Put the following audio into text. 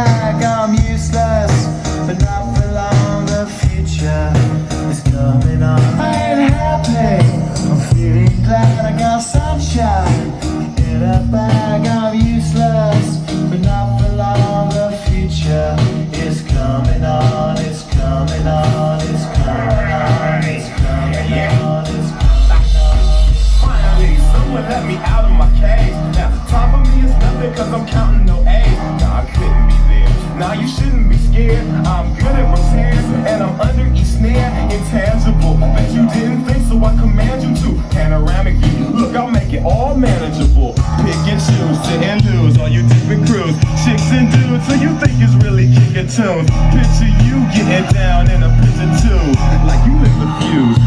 bag, I'm useless, but not for long. The future is coming on. I ain't happy, I'm feeling glad I got sunshine in a bag. I'm useless, but not for long. The future is coming on. It's coming on. It's coming on. It's coming on. It's coming on. Finally, someone let me out of my cage. Now, top of me is nothing cause I'm counting no A's. Nah, I couldn't be there. Nah, you shouldn't be scared. I'm good at repairs and I'm under each snare. Intangible, bet you didn't think, so I command you to. Panoramic view, look, I'll make it all manageable. Pick and choose, sit and lose, all you different crews. Chicks and dudes, so you think it's really kicking tunes. Picture you getting down in a picture too, like you lit the fuse.